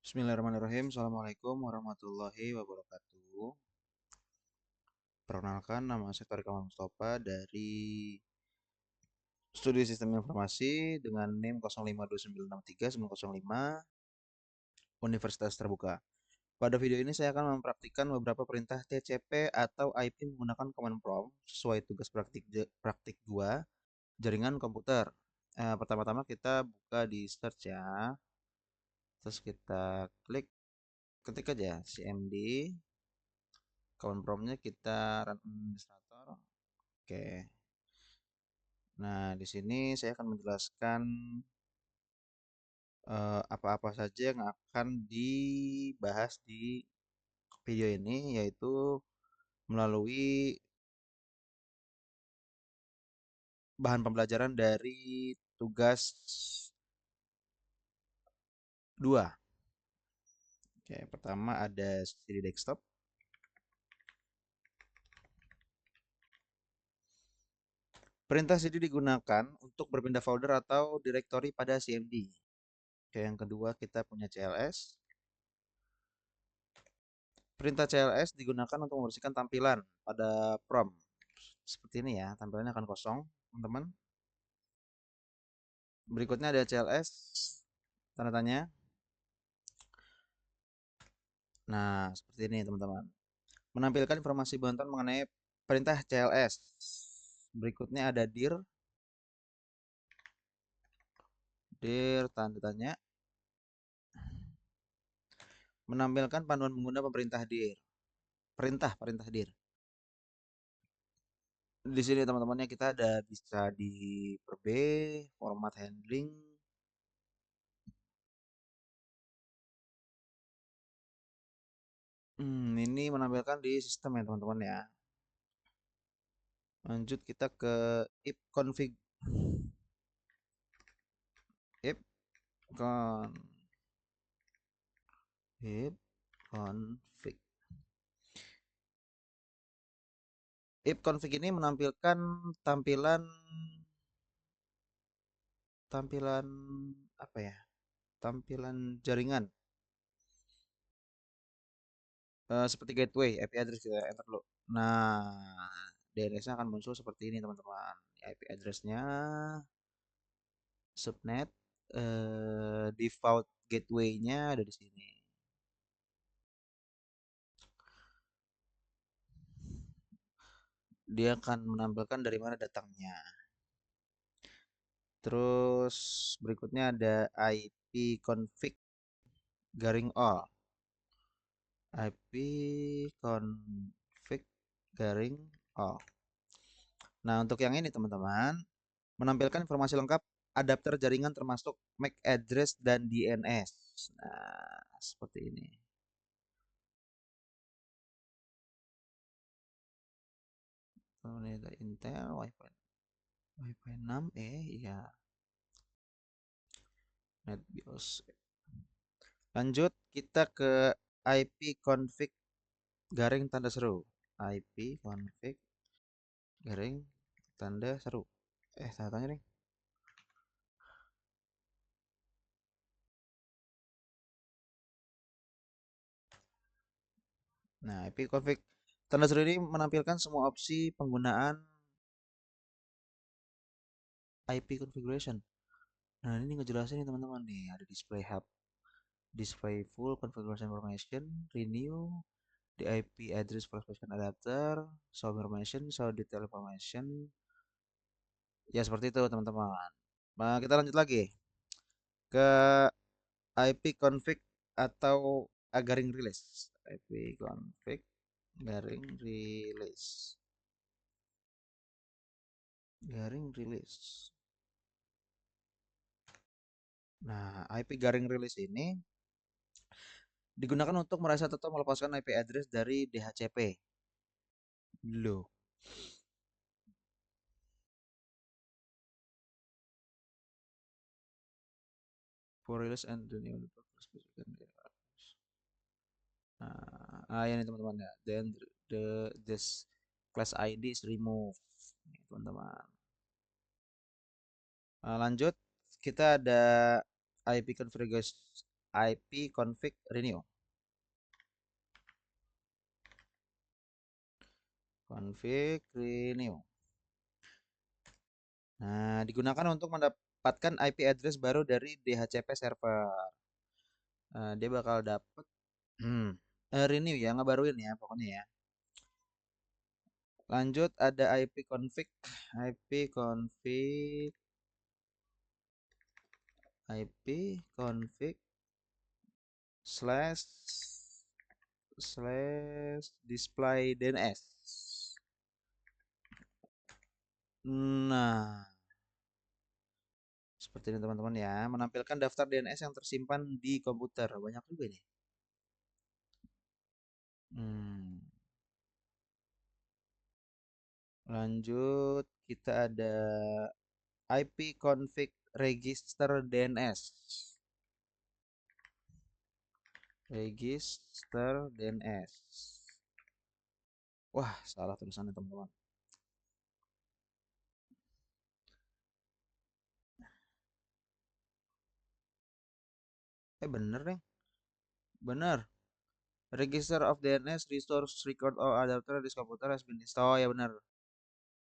Bismillahirrahmanirrahim. Assalamualaikum warahmatullahi wabarakatuh. Perkenalkan, nama saya Tariq Ahmad Mustafa dari Studi Sistem Informasi dengan NIM 052963 Universitas Terbuka. Pada video ini saya akan mempraktikkan beberapa perintah TCP atau IP menggunakan command prompt sesuai tugas praktik 2 jaringan komputer. Pertama-tama kita buka di search ya. Terus kita ketik aja cmd. Command promptnya kita run administrator. Oke. Nah, di sini saya akan menjelaskan apa-apa saja yang akan dibahas di video ini, yaitu melalui bahan pembelajaran dari tugas 2. Oke, pertama ada CD desktop. Perintah CD digunakan untuk berpindah folder atau directory pada CMD. Oke, yang kedua kita punya CLS. Perintah CLS digunakan untuk membersihkan tampilan pada prompt. Seperti ini ya, tampilannya akan kosong, teman-teman. Berikutnya ada CLS, tanda tanya. Nah, seperti ini teman-teman. Menampilkan informasi bantuan mengenai perintah CLS. Berikutnya ada dir tanda tanya. Menampilkan panduan pengguna pemerintah dir. Perintah dir. Di sini teman-temannya kita ada bisa di per B, format handling. Ini menampilkan di sistem ya teman-teman ya. Lanjut kita ke if config if con if config if config ini menampilkan tampilan tampilan apa ya? Tampilan jaringan seperti gateway IP address kita enter dulu. Nah, DNS-nya akan muncul seperti ini teman-teman. IP address-nya subnet default gateway-nya ada di sini. Dia akan menampilkan dari mana datangnya. Terus berikutnya ada IP config garing all. IP config garing all. Nah, untuk yang ini teman-teman, menampilkan informasi lengkap adapter jaringan termasuk MAC address dan DNS. Nah, seperti ini. Ini ada Intel Wi-Fi 6E ya. NetBIOS. Lanjut kita ke IP config garing tanda seru. IP config garing tanda seru. Tanda tanya nih. Nah, IP config tanda seru ini menampilkan semua opsi penggunaan IP configuration. Nah, ini ngejelasin nih teman-teman nih, ada display hub, display full configuration information, renew, the IP address for special adapter, show information, show detail information. Ya, seperti itu teman-teman. Nah, kita lanjut lagi ke IP config atau garing release. IP config garing release. Garing release. Nah, IP garing release ini digunakan untuk mereset atau melepaskan IP address dari DHCP. Loh. For release and the new network specification. Nah, ini teman-teman ya. Then this class ID is removed. Nih, teman-teman. Lanjut, kita ada IP configuration IP config renew. Config renew. Nah, digunakan untuk mendapatkan IP address baru dari DHCP server. Dia bakal dapet renew ya, ngebaruin ya pokoknya ya. Lanjut ada IP config slash display DNS. Nah, seperti ini teman-teman ya, menampilkan daftar DNS yang tersimpan di komputer. Banyak juga nih. Hmm. Lanjut, kita ada IP config register DNS. Register DNS. Wah, salah tulisannya teman-teman. Bener nih. Bener. Register of DNS restores record or adapter this computer has been installed. Oh ya bener.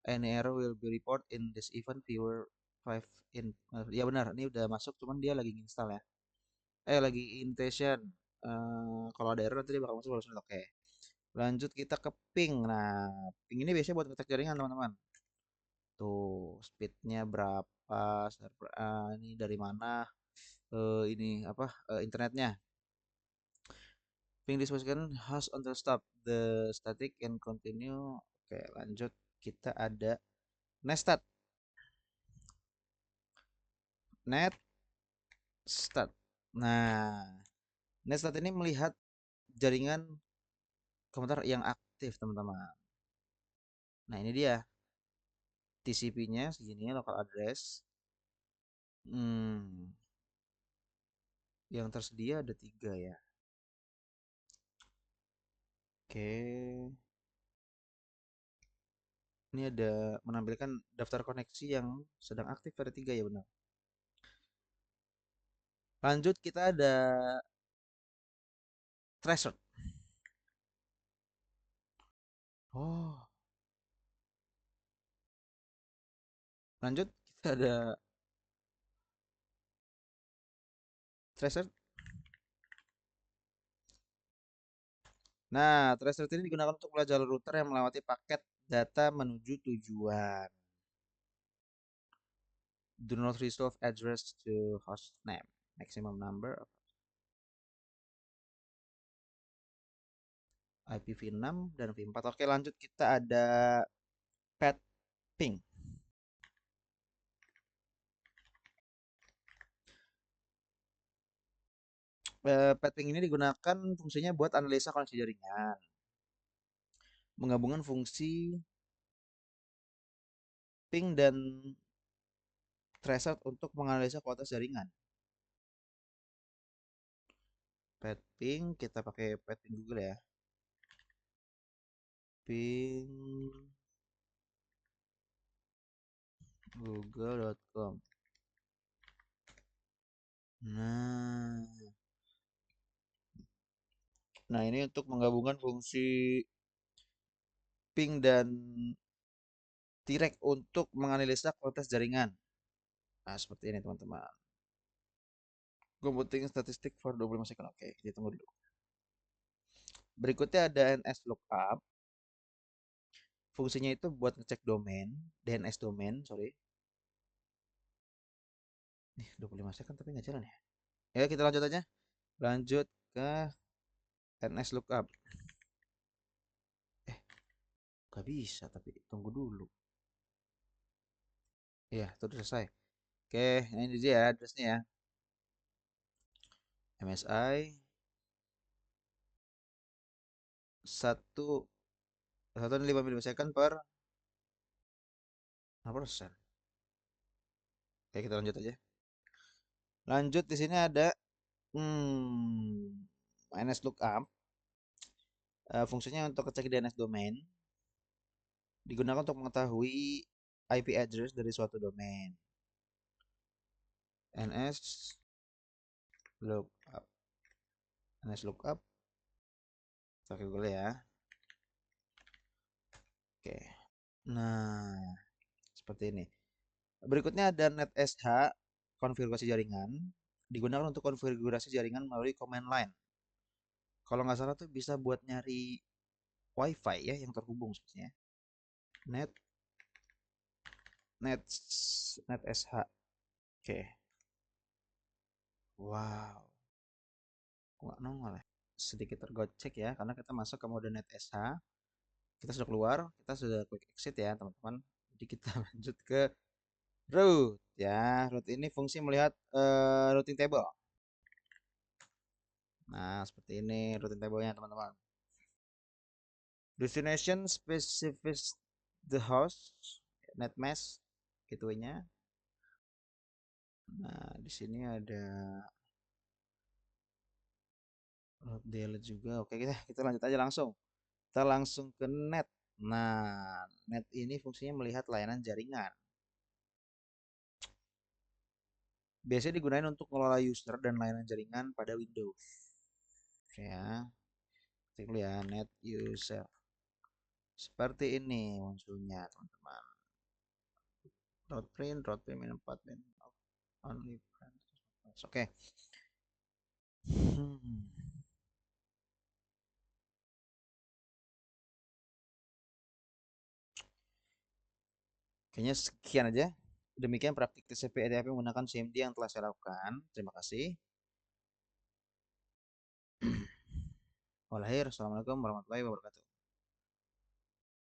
Any error will be report in this event viewer 5 in. Ya benar, ini udah masuk cuman dia lagi install ya. Lagi intention. Kalau ada error nanti dia bakal masuk harus oke. Lanjut kita ke ping. Nah, ping ini biasanya buat ngecek jaringan teman-teman. Tuh, speednya berapa, server ini dari mana, ini apa, internetnya. Ping disposisikan has until stop the static and continue. Oke, lanjut kita ada nestat. Netstat. Nah, netstat ini melihat jaringan komputer yang aktif, teman-teman. Nah, ini dia. TCP-nya segini, local address. Hmm, yang tersedia ada 3 ya. Oke. Ini ada menampilkan daftar koneksi yang sedang aktif ada 3 ya benar. Lanjut kita ada tracer. Oh, lanjut kita ada tracer. Nah, tracer ini digunakan untuk belajar router yang melewati paket data menuju tujuan. Do not resolve address to host name. Maximum number of IPv6 dan V4. Oke, lanjut kita ada pet ping. Pet ping ini digunakan fungsinya buat analisa koneksi jaringan. Menggabungkan fungsi ping dan tracer untuk menganalisa kualitas jaringan. Pet ping kita pakai pet ping Google ya. Ping google.com. Nah, nah ini untuk menggabungkan fungsi ping dan Tirek untuk menganalisa kualitas jaringan. Nah, seperti ini teman-teman. Computing statistik for 25 second. Oke, kita tunggu dulu. Berikutnya ada NS lookup. Fungsinya itu buat ngecek domain, DNS domain, sorry. Nih, 25 second tapi nggak jalan ya. Ya, kita lanjut aja. Lanjut ke NS lookup. Gak bisa tapi tunggu dulu. Iya, itu udah selesai. Oke, nah ini dia addressnya ya. MSI 1,5 milisecond per 0%. Oke, kita lanjut aja. Lanjut di sini ada minus lookup. Fungsinya untuk cek DNS domain. Digunakan untuk mengetahui IP address dari suatu domain. NS lookup. ns lookup, pakai Google ya. Oke. Nah, seperti ini. Berikutnya ada NetSH, konfigurasi jaringan. Digunakan untuk konfigurasi jaringan melalui command line. Kalau nggak salah tuh bisa buat nyari WiFi ya yang terhubung sepertinya. Net net NetSH. Oke. Wow. Nggak nongol ya. Sedikit tergocek ya karena kita masuk ke mode NetSH. Kita sudah keluar, kita sudah klik exit ya teman-teman. Jadi kita lanjut ke root ya. Root ini fungsi melihat routing table. Nah, seperti ini routing table-nya teman-teman. Destination specific the host, net mask, gateway-nya. Nah, di sini ada root delete juga. Oke, kita lanjut aja langsung. Kita langsung ke net. Nah, net ini fungsinya melihat layanan jaringan. Biasanya digunakan untuk mengelola user dan layanan jaringan pada Windows. Oke ya, ketik dulu ya, net user. Seperti ini munculnya teman-teman. Route print min 4 min only print. Oke. Hmm. Kayaknya sekian aja. Demikian praktik TCP ETP menggunakan CMD yang telah saya lakukan. Terima kasih. Walhair, assalamualaikum warahmatullahi wabarakatuh.